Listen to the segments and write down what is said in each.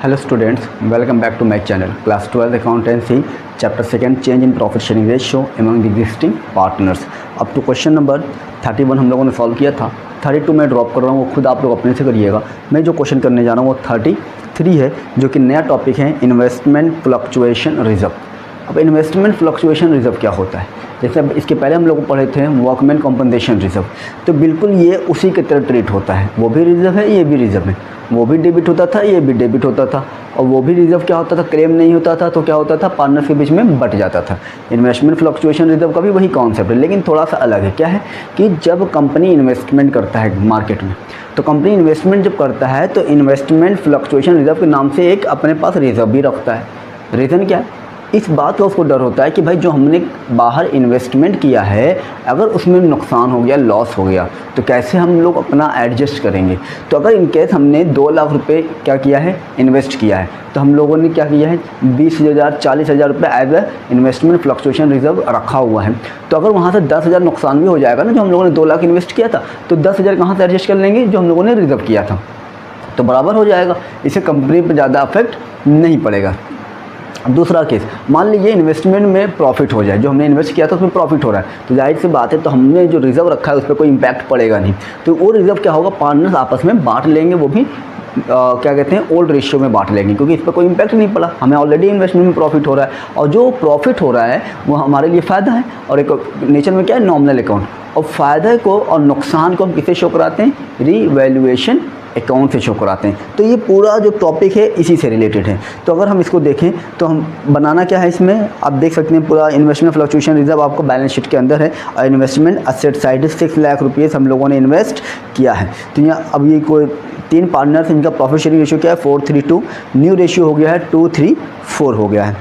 Hello students, welcome back to my channel. Class 12 Accountancy, Chapter 2 Change in Profit Sharing Ratio among the existing partners. अब तो question number 31 हम लोगों ने solve किया था। 32 मैं ड्रॉप कर रहा हूँ, वो खुद आप लोग अपने से करिएगा। मैं जो क्वेश्चन करने जा रहा हूँ वो 33 है, जो कि नया टॉपिक है इन्वेस्टमेंट फ्लक्चुएशन रिजर्व। अब इन्वेस्टमेंट फ्लक्चुएशन रिजर्व क्या होता है? जैसे अब इसके पहले हम लोग पढ़े थे वर्कमैन कॉम्पनसेशन रिजर्व, तो बिल्कुल ये उसी की तरह ट्रीट होता है। वो भी रिजर्व है, ये भी रिजर्व है। वो भी डेबिट होता था, ये भी डेबिट होता था। और वो भी रिजर्व क्या होता था, क्लेम नहीं होता था तो क्या होता था, पार्टनर्स के बीच में बट जाता था। इन्वेस्टमेंट फ्लक्चुएशन रिजर्व का भी वही कॉन्सेप्ट है, लेकिन थोड़ा सा अलग है। क्या है कि जब कंपनी इन्वेस्टमेंट करता है मार्केट में, तो कंपनी इन्वेस्टमेंट जब करता है तो इन्वेस्टमेंट फ्लक्चुएशन रिजर्व के नाम से एक अपने पास रिजर्व भी रखता है। रीज़न क्या है? इस बात का उसको डर होता है कि भाई जो हमने बाहर इन्वेस्टमेंट किया है, अगर उसमें नुकसान हो गया, लॉस हो गया, तो कैसे हम लोग अपना एडजस्ट करेंगे। तो अगर इनकेस हमने 2 लाख रुपए क्या किया है, इन्वेस्ट किया है, तो हम लोगों ने क्या किया है, 20,000 40,000 रुपये as a investment fluctuation reserve रखा हुआ है। तो अगर वहाँ से 10,000 नुकसान भी हो जाएगा ना, जो हम लोगों ने 2 लाख इन्वेस्ट किया था, तो 10,000 कहाँ से एडजस्ट कर लेंगे, जो हम लोगों ने रिजर्व किया था, तो बराबर हो जाएगा। इससे कंपनी पर ज़्यादा अफेक्ट नहीं पड़ेगा। दूसरा केस, मान लीजिए इन्वेस्टमेंट में प्रॉफिट हो जाए, जो हमने इन्वेस्ट किया था उसमें प्रॉफिट हो रहा है, तो जाहिर सी बात है, तो हमने जो रिजर्व रखा है उस पर कोई इम्पैक्ट पड़ेगा नहीं। तो वो रिजर्व क्या होगा, पार्टनर्स आपस में बांट लेंगे, वो भी क्या कहते हैं, ओल्ड रेशियो में बांट लेंगे, क्योंकि इस पर कोई इम्पैक्ट नहीं पड़ा। हमें ऑलरेडी इन्वेस्टमेंट में प्रॉफिट हो रहा है, और जो प्रॉफिट हो रहा है वो हमारे लिए फ़ायदा है। और एक नेचर में क्या है, नॉमिनल अकाउंट। और फ़ायदे को और नुकसान को हम किसे शो कराते हैं, रीवैल्यूएशन अकाउंट से शो कराते हैं। तो ये पूरा जो टॉपिक है इसी से रिलेटेड है। तो अगर हम इसको देखें तो हम बनाना क्या है, इसमें आप देख सकते हैं पूरा इन्वेस्टमेंट फ्लक्चुएशन रिजर्व आपको बैलेंस शीट के अंदर है, और इन्वेस्टमेंट असेट साइड 6 लाख रुपये हम लोगों ने इन्वेस्ट किया है। तो यहाँ अब ये कोई 3 पार्टनर्स, इनका प्रॉफिट शेयरिंग रेशियो क्या है, 4:3:2। न्यू रेशियो हो गया है 2:3:4 हो गया है।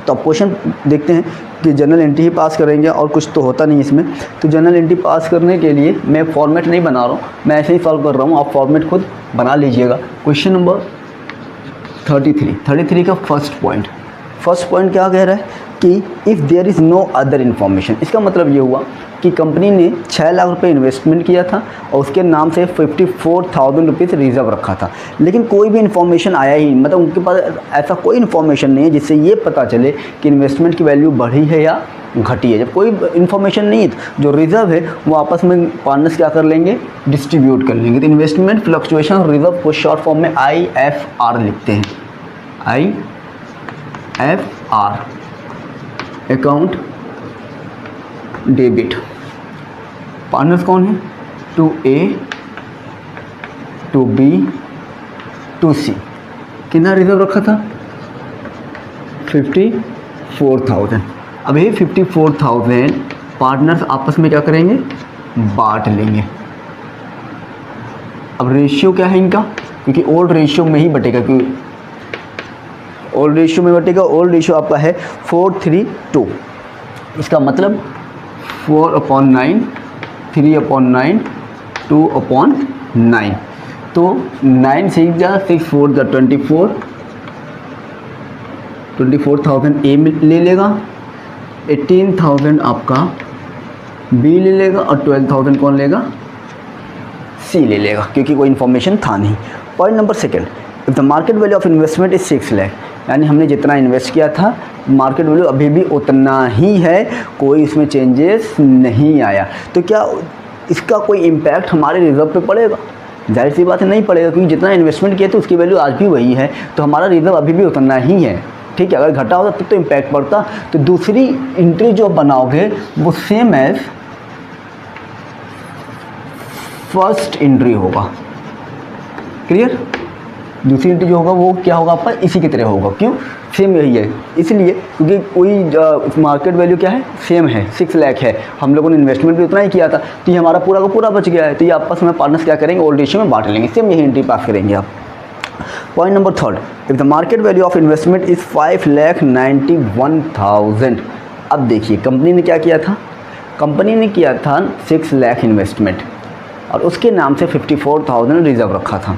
तो अब क्वेश्चन देखते हैं कि जनरल एंट्री ही पास करेंगे, और कुछ तो होता नहीं इसमें। तो जनरल एंट्री पास करने के लिए मैं फॉर्मेट नहीं बना रहा हूँ, मैं ऐसे ही सॉल्व कर रहा हूँ, आप फॉर्मेट खुद बना लीजिएगा। क्वेश्चन नंबर 33 का फर्स्ट पॉइंट क्या कह रहा है कि if there is no other information. इसका मतलब ये हुआ कि कंपनी ने 6 लाख रुपए इन्वेस्टमेंट किया था और उसके नाम से 54,000 रुपीज़ रिजर्व रखा था, लेकिन कोई भी इन्फॉर्मेशन आया ही, मतलब उनके पास ऐसा कोई इन्फॉर्मेशन नहीं है जिससे ये पता चले कि इन्वेस्टमेंट की वैल्यू बढ़ी है या घटी है। जब कोई इन्फॉर्मेशन नहीं है, जो रिजर्व है वो आपस में पार्टनर्स क्या कर लेंगे, डिस्ट्रीब्यूट कर लेंगे। तो इन्वेस्टमेंट फ्लक्चुएशन रिजर्व को शॉर्ट फॉर्म में IFR लिखते हैं, IFR, अकाउंट डेबिट। पार्टनर्स कौन है, 2A 2B 2C। कितना रिजर्व रखा था, 54,000। अब ये 54,000 पार्टनर्स आपस में क्या करेंगे, बांट लेंगे। अब रेशियो क्या है इनका, क्योंकि ओल्ड रेशियो में ही बटेगा, क्योंकि ओल्ड रेशियो में बटेगा। ओल्ड रेशियो आपका है 4:3:2। इसका मतलब 4/9, 3/9, 2/9। तो 9 से 6 4 24,000 A ले लेगा, 18,000 आपका B ले लेगा, और 12,000 कौन लेगा, C ले लेगा, क्योंकि कोई इन्फॉर्मेशन था नहीं। Point number 2, if the market value of investment is 6 lakh, यानी हमने जितना इन्वेस्ट किया था मार्केट वैल्यू अभी भी उतना ही है, कोई इसमें चेंजेस नहीं आया, तो क्या इसका कोई इम्पैक्ट हमारे रिजर्व पे पड़ेगा? जाहिर सी बात है, नहीं पड़ेगा, क्योंकि जितना इन्वेस्टमेंट किया था उसकी वैल्यू आज भी वही है, तो हमारा रिजर्व अभी भी उतना ही है। ठीक है, अगर घटा होता तब तो इम्पैक्ट पड़ता। तो दूसरी एंट्री जो बनाओगे वो सेम एज फर्स्ट एंट्री होगा। क्लियर? दूसरी एंट्री जो होगा वो क्या होगा आपका, इसी की तरह होगा। क्यों, सेम यही है, इसलिए क्योंकि कोई मार्केट वैल्यू क्या है, सेम है, 6 लाख है, हम लोगों ने इन्वेस्टमेंट भी उतना ही किया था, तो ये हमारा पूरा का पूरा बच गया है। तो ये आपस में पार्टनर्स क्या करेंगे, ओल्ड रेशियो में बांट लेंगे। सेम यही एंट्री पास करेंगे आप। Point number 3, if the market value of investment is 5,91,000। अब देखिए कंपनी ने क्या किया था, कंपनी ने किया था 6 लाख इन्वेस्टमेंट, और उसके नाम से 54,000 रिजर्व रखा था।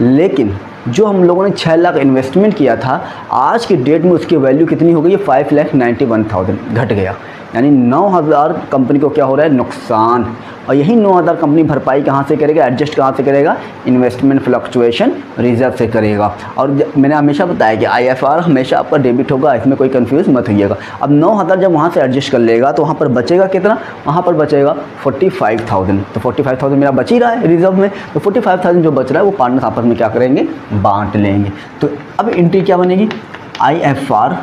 लेकिन जो हम लोगों ने 6 लाख इन्वेस्टमेंट किया था, आज के डेट में उसकी वैल्यू कितनी हो गई है, 5,91,000 घट गया। यानी 9,000 कंपनी को क्या हो रहा है, नुकसान। और यही 9,000 कंपनी भरपाई कहाँ से करेगा, एडजस्ट कहाँ से करेगा, इन्वेस्टमेंट फ्लक्चुएशन रिजर्व से करेगा। और मैंने हमेशा बताया कि IFR हमेशा आपका डेबिट होगा, इसमें कोई कंफ्यूज मत होइएगा। अब 9,000 जब वहाँ से एडजस्ट कर लेगा तो वहाँ पर बचेगा कितना, वहाँ पर बचेगा 45,000। तो 45,000 मेरा बच ही रहा है रिजर्व में, तो 45,000 जो बच रहा है वो पार्टनर्स आपस में क्या करेंगे, बांट लेंगे। तो अब एंट्री क्या बनेगी, IFR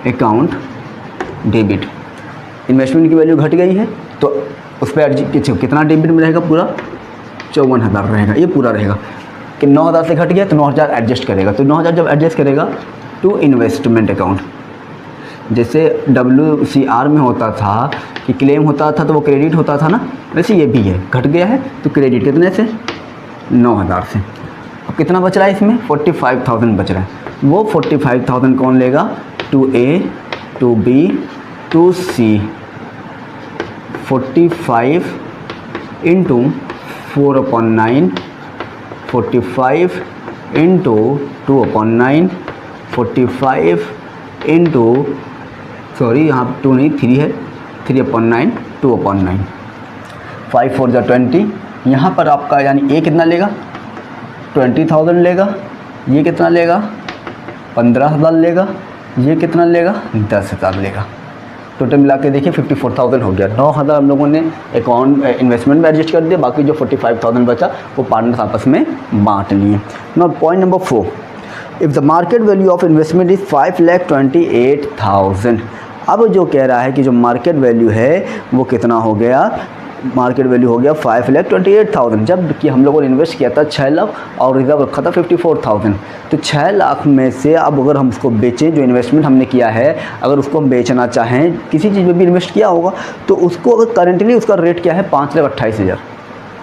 अकाउंट डेबिट, इन्वेस्टमेंट की वैल्यू घट गई है तो उस पर कितना डेबिट में रहेगा, पूरा 54,000 रहेगा, ये पूरा रहेगा कि 9,000 से घट गया तो 9,000 एडजस्ट करेगा। तो 9,000 जब एडजस्ट करेगा टू इन्वेस्टमेंट अकाउंट, जैसे WCR में होता था कि क्लेम होता था तो वो क्रेडिट होता था ना, वैसे ये भी है, घट गया है तो क्रेडिट कितने से, 9,000 से। अब कितना बच रहा है इसमें, 45,000 बच रहा है। वो 45,000 कौन लेगा, to A, to B, to C। 45 into 4/9, 45 into 2/9, 45 into, sorry यहाँ 2 नहीं 3 है, 3/9, 2/9, 5 4 जा 20। यहाँ पर आपका यानी A कितना लेगा, 20,000 लेगा, ये कितना लेगा, 15,000 लेगा, ये कितना लेगा, 10,000 लेगा। टोटल मिला के देखिए 54,000 हो गया। 9,000 हम लोगों ने अकाउंट इन्वेस्टमेंट में एडजस्ट कर दिया, बाकी जो 45,000 बचा वो पार्टनर्स आपस में बांट लिए। Now point number 4, if the market value of investment is 5,28,000। अब जो कह रहा है कि जो मार्केट वैल्यू है वो कितना हो गया, मार्केट वैल्यू हो गया 5,28,000, जब कि हम लोगों ने इन्वेस्ट किया था 6 लाख और रिजर्व रखा था 54,000। तो 6 लाख में से अब अगर हम उसको बेचें, जो इन्वेस्टमेंट हमने किया है अगर उसको हम बेचना चाहें, किसी चीज़ में भी इन्वेस्ट किया होगा तो उसको अगर करेंटली उसका रेट क्या है, 5,28,000।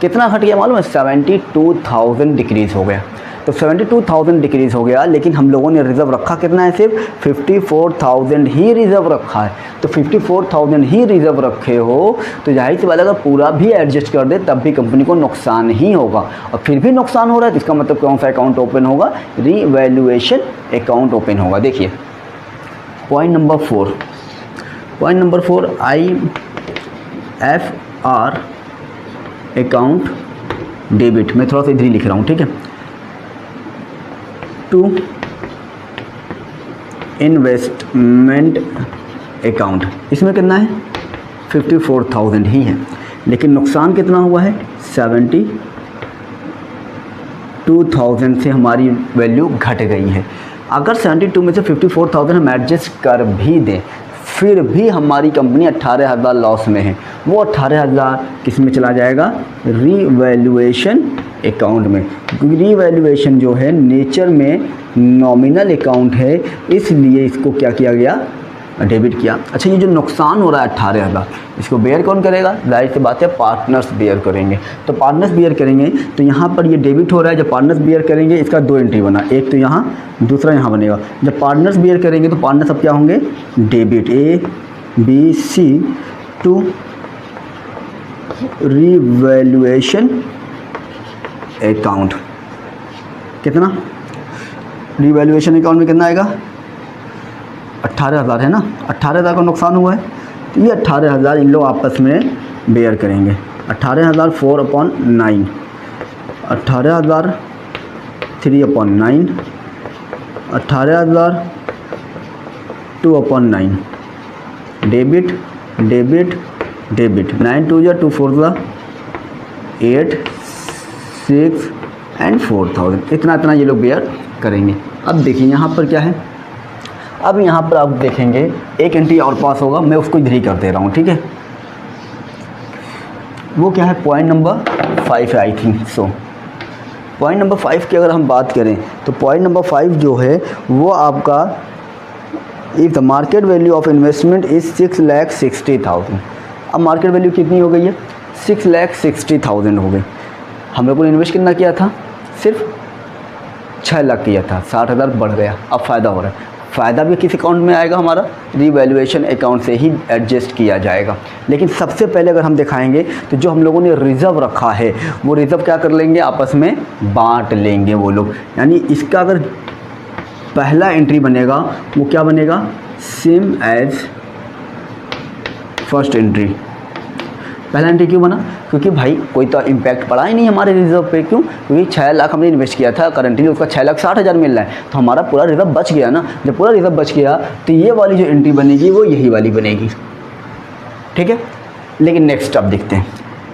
कितना घट गया मालूम है, 72,000 डिक्रीज़ हो गया। तो 72,000 डिक्रीज़ हो गया, लेकिन हम लोगों ने रिज़र्व रखा कितना है, सिर्फ 54,000 ही रिज़र्व रखा है। तो 54,000 ही रिज़र्व रखे हो तो जाहिर सी बात है अगर पूरा भी एडजस्ट कर दे तब भी कंपनी को नुकसान ही होगा। और फिर भी नुकसान हो रहा है तो इसका मतलब कौन सा अकाउंट ओपन होगा, रीवैल्यूएशन अकाउंट ओपन होगा। देखिए point number 4, IFR account debit, मैं थोड़ा सा इधर ही लिख रहा हूँ, ठीक है, टू इन्वेस्टमेंट अकाउंट, इसमें कितना है, 54,000 ही है, लेकिन नुकसान कितना हुआ है, 72,000 से हमारी वैल्यू घट गई है। अगर 72 में से 54,000 हम एडजस्ट कर भी दें फिर भी हमारी कंपनी 18,000 लॉस में है। वो 18,000 किस में चला जाएगा, रीवैल्यूएशन अकाउंट में, क्योंकि रीवैल्यूएशन जो है नेचर में नॉमिनल अकाउंट है, इसलिए इसको क्या किया गया, डेबिट किया। अच्छा, ये जो नुकसान हो रहा है 18,000, इसको बेयर कौन करेगा, जाहिर सी बात है पार्टनर्स बेयर करेंगे। तो पार्टनर्स बेयर करेंगे तो यहाँ पर ये डेबिट हो रहा है, जब पार्टनर्स बेयर करेंगे इसका 2 एंट्री बना, एक तो यहाँ दूसरा यहाँ बनेगा। जब पार्टनर्स बेयर करेंगे तो पार्टनर्स अब क्या होंगे, debit ABC to revaluation account. कितना, रीवैल्यूएशन अकाउंट में कितना आएगा, 18,000 है ना, 18,000 का नुकसान हुआ है तो ये 18,000 इन लोग आपस में बेयर करेंगे। 18,000 4/9, 18,000 3/9, 18,000 2/9, डेबिट डेबिट डेबिट, 9 2 जा 2 4 जा 8 6 एंड 4,000, इतना ये लोग बेयर करेंगे। अब देखिए यहाँ पर क्या है, अब यहाँ पर आप देखेंगे एक एंट्री और पास होगा, मैं उसको इधर ही कर दे रहा हूँ, ठीक है। वो क्या है, पॉइंट नंबर 5 है I think so. Point number 5 की अगर हम बात करें तो पॉइंट नंबर 5 जो है वो आपका, if the market value of investment is 6,60,000। अब मार्केट वैल्यू कितनी हो गई है, 6,60,000 हो गई। हम लोगों ने इन्वेस्ट कितना किया था, सिर्फ 6 लाख किया था, 60,000 बढ़ गया, अब फ़ायदा हो रहा है। फ़ायदा भी किस अकाउंट में आएगा, हमारा रीवैल्यूएशन अकाउंट से ही एडजस्ट किया जाएगा। लेकिन सबसे पहले अगर हम दिखाएंगे तो जो हम लोगों ने रिज़र्व रखा है वो रिज़र्व क्या कर लेंगे, आपस में बांट लेंगे वो लोग। यानी इसका अगर पहला एंट्री बनेगा वो क्या बनेगा, सेम एज फर्स्ट एंट्री, पहला एंट्री क्यों बना? क्योंकि भाई कोई तो इम्पैक्ट पड़ा ही नहीं हमारे रिजर्व पे। क्यों? क्योंकि 6 लाख हमने इन्वेस्ट किया था, करंटली उसका 6,60,000 मिल रहा है, तो हमारा पूरा रिजर्व बच गया ना। जब पूरा रिजर्व बच गया तो ये वाली जो एंट्री बनेगी वो यही वाली बनेगी, ठीक है। लेकिन नेक्स्ट अब देखते हैं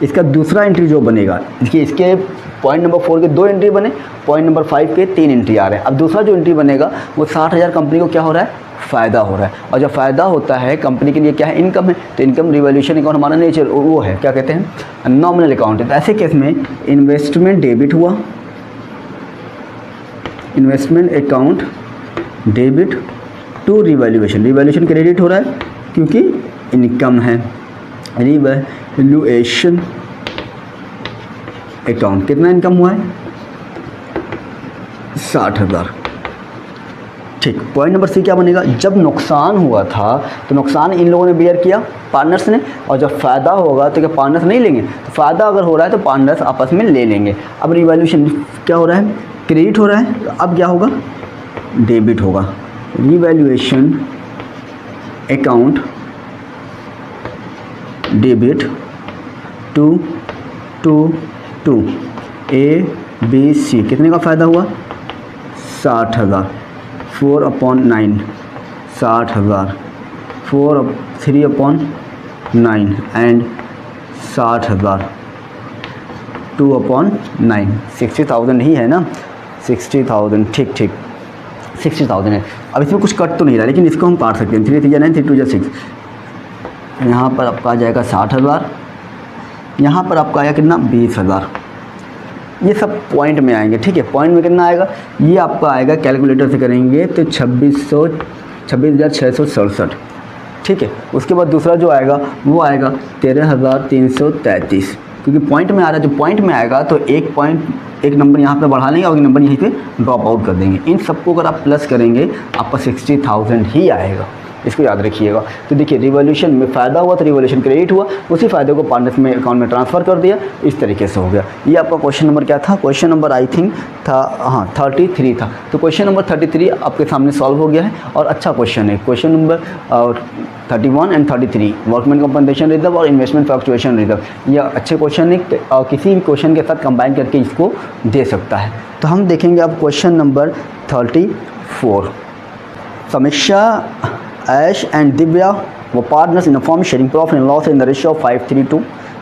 इसका दूसरा एंट्री जो बनेगा। देखिए इसके पॉइंट नंबर 4 के 2 एंट्री बने, पॉइंट नंबर 5 के 3 एंट्री आ रहे हैं। अब दूसरा जो एंट्री बनेगा वो 60,000 कंपनी को क्या हो रहा है? फ़ायदा हो रहा है। और जब फ़ायदा होता है कंपनी के लिए क्या है? इनकम है। तो इनकम रिवॉल्यूशन अकाउंट हमारा नेचर वो है, क्या कहते हैं? नॉमिनल अकाउंट है। तो ऐसे केस में इन्वेस्टमेंट डेबिट हुआ, investment account debit to revaluation, revaluation credit हो रहा है क्योंकि इनकम है। रिवैल्यूएशन अकाउंट कितना इनकम हुआ है? 60,000, ठीक। पॉइंट नंबर सी क्या बनेगा? जब नुकसान हुआ था तो नुकसान इन लोगों ने बेयर किया, पार्टनर्स ने, और जब फ़ायदा होगा तो क्या पार्टनर्स नहीं लेंगे? तो फ़ायदा अगर हो रहा है तो पार्टनर्स आपस में ले लेंगे। अब रिवैल्यूएशन क्या हो रहा है? क्रेडिट हो रहा है, तो अब क्या होगा? डेबिट होगा। Revaluation account debit to ABC, कितने का फ़ायदा हुआ? 60,000, 4/9, 60,000, 3/9 एंड 60,000, 2/9, 60,000 ही है ना? 60,000, ठीक, 60,000 है। अब इसमें कुछ कट तो नहीं रहा, लेकिन इसको हम काट सकते हैं। 3 3 9, 3 2 6, यहाँ पर आपका आ जाएगा 60,000, यहाँ पर आपका आएगा कितना? 20,000। ये सब पॉइंट में आएंगे, ठीक है। पॉइंट में कितना आएगा? ये आपका आएगा, कैलकुलेटर से करेंगे तो 26,667, ठीक है। उसके बाद दूसरा जो आएगा वो आएगा 13,333, क्योंकि पॉइंट में आ रहा है। जो पॉइंट में आएगा तो एक नंबर यहाँ पे बढ़ा लेंगे और एक नंबर यहीं पे ड्रॉप आउट कर देंगे। इन सबको अगर आप प्लस करेंगे आपका 60,000 ही आएगा, इसको याद रखिएगा। तो देखिए रिवॉल्यूशन में फ़ायदा हुआ तो रिवॉल्यूशन क्रेडिट हुआ, उसी फ़ायदे को पार्टनर्स में अकाउंट में ट्रांसफ़र कर दिया, इस तरीके से हो गया। ये आपका क्वेश्चन नंबर क्या था? क्वेश्चन नंबर आई थिंक था, हाँ 33 था। तो क्वेश्चन नंबर 33 आपके सामने सॉल्व हो गया है और अच्छा क्वेश्चन है। Question number 31 and 33, workman compensation reserve और इन्वेस्टमेंट फ्लक्चुएशन रिजर्व, यह अच्छे क्वेश्चन है और किसी भी क्वेश्चन के साथ कंबाइन करके इसको दे सकता है। तो हम देखेंगे अब क्वेश्चन नंबर 34। समीक्षा, ऐश एंड दिव्या वो partners in form sharing profit and loss in the ratio of 5:3:2।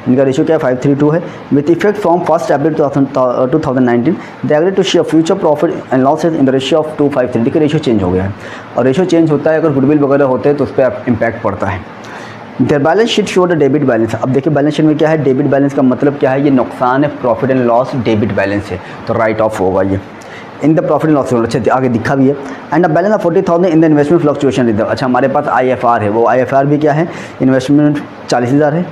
इनका रेशियो क्या है? 5:3:2 है। With effect from 1 April 2019 they agree to share future profit and losses in the ratio of 2:5:3। देखिए ratio change हो गया है, और रेशियो चेंज होता है अगर गुडविल वगैरह होते हैं तो उस पर इम्पैक्ट पड़ता है। Their balance sheet show the debit balance. अब देखिए बैलेंस शीट में क्या है? डेबिट बैलेंस का मतलब क्या है? ये नुकसान है, profit and loss debit balance है, तो राइट ऑफ होगा ये in the profit and loss. अच्छा आगे दिखा भी है। And the balance of 40,000 in the investment fluctuation reserve. अच्छा हमारे पास IFR है, वो IFR भी क्या है? इन्वेस्टमेंट 40,000 है।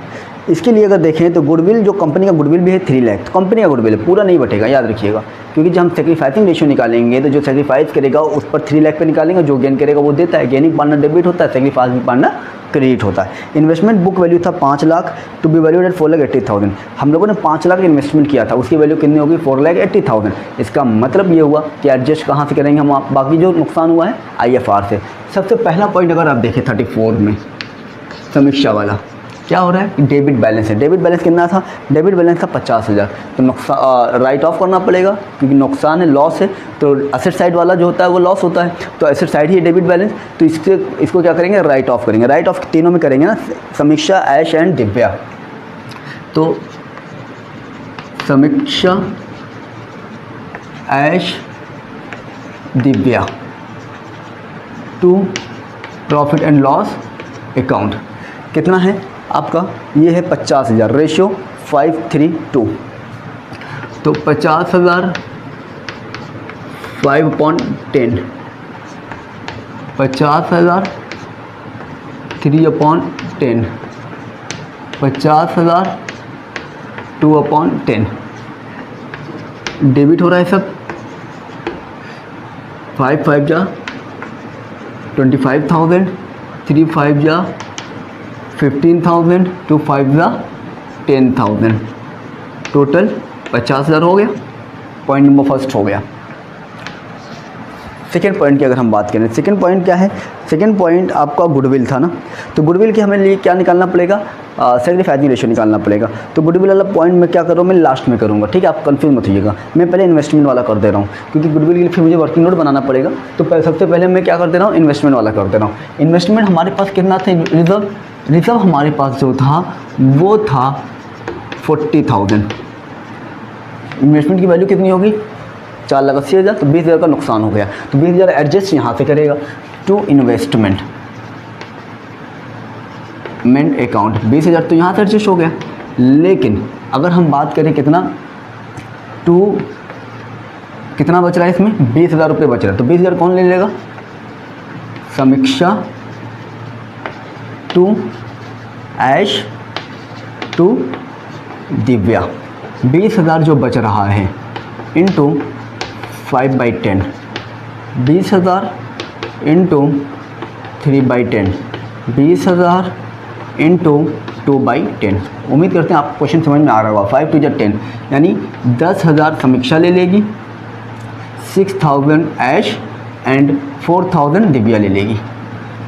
इसके लिए अगर देखें तो गुडविल, जो कंपनी का गुडविल भी है 3 लाख, तो कंपनी का गुडविल है, पूरा नहीं बटेगा, याद रखिएगा। क्योंकि जब हम सेक्रीफाइसिंग रेशियो निकालेंगे तो जो सेक्रीफाइस करेगा उस पर 3 लाख पे निकालेंगे, जो गेन करेगा वो देता है। गेनिंग पार्टनर डेबिट होता है, सेक्रीफाइसिंग पार्टनर क्रेडिट होता है। इन्वेस्टमेंट बुक वैल्यू था 5 lakh, to be valued at 4,80,000। हम लोगों ने 5 लाख इन्वेस्टमेंट किया था, उसकी वैल्यू कितनी होगी? 4,80,000। इसका मतलब ये हुआ कि एडजस्ट कहाँ से करेंगे हम? बाकी जो नुकसान हुआ है IFR से। सबसे पहला पॉइंट अगर आप देखें 34 में समीक्षा वाला, क्या हो रहा है? डेबिट बैलेंस है। डेबिट बैलेंस कितना था? डेबिट बैलेंस था 50,000। तो नुकसान राइट ऑफ करना पड़ेगा क्योंकि नुकसान है, लॉस है। तो एसेट साइड वाला जो होता है वो लॉस होता है, तो एसेट साइड ही डेबिट बैलेंस। तो इसको क्या करेंगे? राइट ऑफ करेंगे। राइट ऑफ तीनों में करेंगे ना, समीक्षा, ऐश एंड दिव्या। तो Samiksha, Aish, Divya to profit and loss account कितना है आपका? ये है 50,000, रेशियो 5:3:2। तो 50,000 5/10, 50,000 3/10, 50,000 2/10। डेबिट हो रहा है सब। 5 5 जा 25,000, 3 5 जा 15,000, 2 5 जा 10,000, टोटल 50,000 हो गया। पॉइंट नंबर फर्स्ट हो गया। सेकंड पॉइंट की अगर हम बात करें, सेकंड पॉइंट क्या है, सेकंड पॉइंट आपका गुडविल था ना, तो गुडविल के हमें लिए क्या निकालना पड़ेगा, सैक्रिफाइसिंग रेशियो निकालना पड़ेगा। तो गुडविल वाला पॉइंट मैं क्या कर रहा हूँ, मैं लास्ट में करूँगा, ठीक है, आप कंफ्यूज मत होइएगा। मैं पहले इन्वेस्टमेंट वाला कर दे रहा हूँ, क्योंकि गुडविल के लिए फिर मुझे वर्किंग नोट बनाना पड़ेगा। तो सबसे पहले मैं क्या कर दे रहा हूँ, इन्वेस्टमेंट वाला कर दे रहा हूँ। इन्वेस्टमेंट हमारे पास कितना था, रिजर्व हमारे पास जो था वो था 40,000। इन्वेस्टमेंट की वैल्यू कितनी होगी, 4,80,000, तो 20,000 का नुकसान हो गया। तो 20,000 एडजस्ट यहाँ से करेगा टू इन्वेस्टमेंट अकाउंट, 20,000 तो यहाँ से एडजस्ट हो गया। लेकिन अगर हम बात करें कितना बच रहा है इसमें, 20,000 रुपये बच रहा है, तो 20,000 कौन ले लेगा, समीक्षा टू ऐश टू दिव्या। 20,000 जो बच रहा है इंटू 5/10, 20,000 इंटू 3/10, 20,000 इंटू 2/10। उम्मीद करते हैं आपको क्वेश्चन समझ में आ रहा होगा। 5 2 10, यानी 10,000 समीक्षा ले लेगी, 6,000 ऐश एंड 4,000 दिव्या ले लेगी।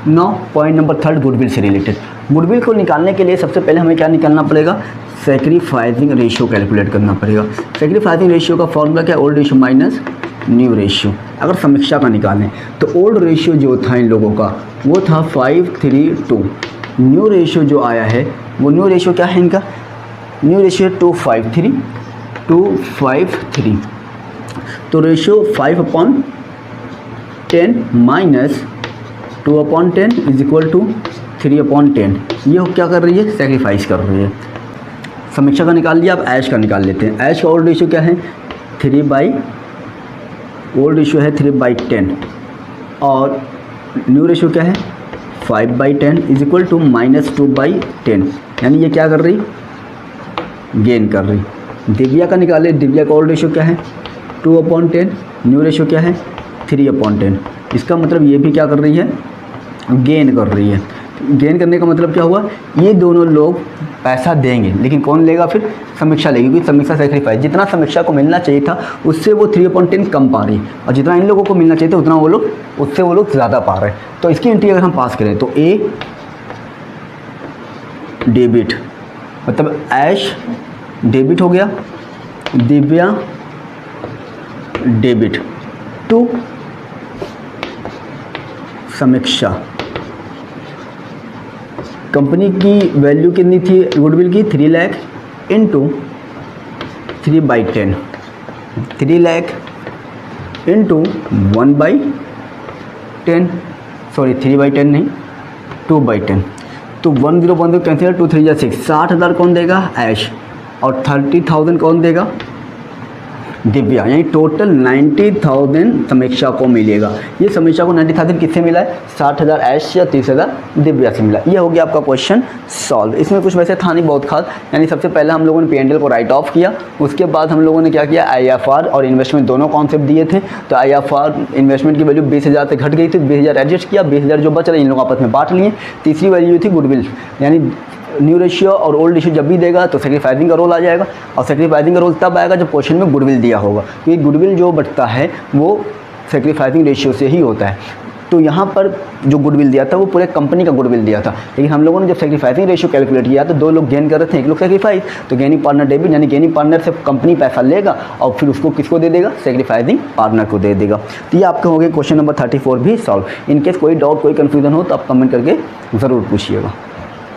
Now point number third, goodwill से रिलेटेड। गुडविल को निकालने के लिए सबसे पहले हमें क्या निकालना पड़ेगा, सैक्रिफाइसिंग रेशियो कैलकुलेट करना पड़ेगा। सैक्रिफाइसिंग रेशियो का फॉर्मूला क्या है, old ratio minus new ratio. अगर समीक्षा का निकालें तो ओल्ड रेशियो जो था इन लोगों का वो था 5:3:2। न्यू रेशियो जो आया है वो न्यू रेशियो क्या है इनका, न्यू रेशियो 2:5:3। तो ratio 5/10 minus 2/10 is equal to 3/10। ये क्या कर रही है, सेक्रीफाइस कर रही है। समीक्षा का निकाल लिया, अब ऐश का निकाल लेते हैं। ऐश का ओल्ड रेशियो क्या है, 3/10 और न्यू रेशियो क्या है 5/10 इज इक्वल टू -2/10। यानी ये क्या कर रही, गेन कर रही। दिव्या का निकाले, दिव्या का ओल्ड रेशियो क्या है 2/10, न्यू रेशियो क्या है 3/10। इसका मतलब ये भी क्या कर रही है, गेन कर रही है। गेन करने का मतलब क्या हुआ, ये दोनों लोग पैसा देंगे, लेकिन कौन लेगा, फिर समीक्षा लेगी, क्योंकि समीक्षा सेक्रीफाइस, जितना समीक्षा को मिलना चाहिए था उससे वो 3/10 कम पा रही, और जितना इन लोगों को मिलना चाहिए था उतना उससे वो लोग ज़्यादा पा रहे हैं। तो इसकी एंट्री अगर हम पास करें तो ए डेबिट, मतलब ऐश डेबिट हो गया, दिव्या डेबिट टू समीक्षा। कंपनी की वैल्यू कितनी थी गुडविल की, 3 lakh into 3/10, 3 lakh into 1/10, sorry 3/10 नहीं 2/10। तो 1010 कैंसिल, 2 3 6, 60,000 कौन देगा, ऐश, और 30,000 कौन देगा, दिव्या। यानी टोटल 90,000 समीक्षा को मिलेगा। ये समीक्षा को 90,000 किससे मिला है, 60,000 ऐश या 30,000 दिव्या से मिला। ये हो गया आपका क्वेश्चन सॉल्व। इसमें कुछ वैसे था नहीं बहुत खास, यानी सबसे पहले हम लोगों ने P&L को राइट ऑफ किया, उसके बाद हम लोगों ने क्या किया, IFR और इन्वेस्टमेंट दोनों कॉन्सेप्ट दिए थे। तो IFR इन्वेस्टमेंट की वैल्यू 20,000 से घट गई थी, 20,000 एडजस्ट किया, 20,000 जो बच रहे इन लोग आपस में बांट लिए। तीसरी वैल्यू थी गुडविल, यानी न्यू रेशियो और ओल्ड रेशियो जब भी देगा तो सेक्रीफाइसिंग का रोल आ जाएगा, और सेक्रीफाइसिंग का रोल तब आएगा जब क्वेश्चन में गुडविल दिया होगा, क्योंकि गुडविल जो बढ़ता है वो सेक्रीफाइसिंग रेशियो से ही होता है। तो यहाँ पर जो गुडविल दिया था वो पूरे कंपनी का गुडविल दिया था, लेकिन हम लोगों ने जब सेक्रीफाइसिंग रेशियो कैलकुलेट किया तो 2 लोग गेन कर रहे थे, 1 लोग सेक्रीफाइस। तो गेनिंग पार्टनर डेबिट, यानी गेनिंग पार्टनर से कंपनी पैसा लेगा और फिर उसको किसको दे देगा, सेक्रीफाइसिंग पार्टनर को दे देगा। तो ये आपका हो गया क्वेश्चन नंबर 34 भी सॉल्व। इनकेस कोई डाउट कोई कन्फ्यूजन हो तो आप कमेंट करके ज़रूर पूछिएगा।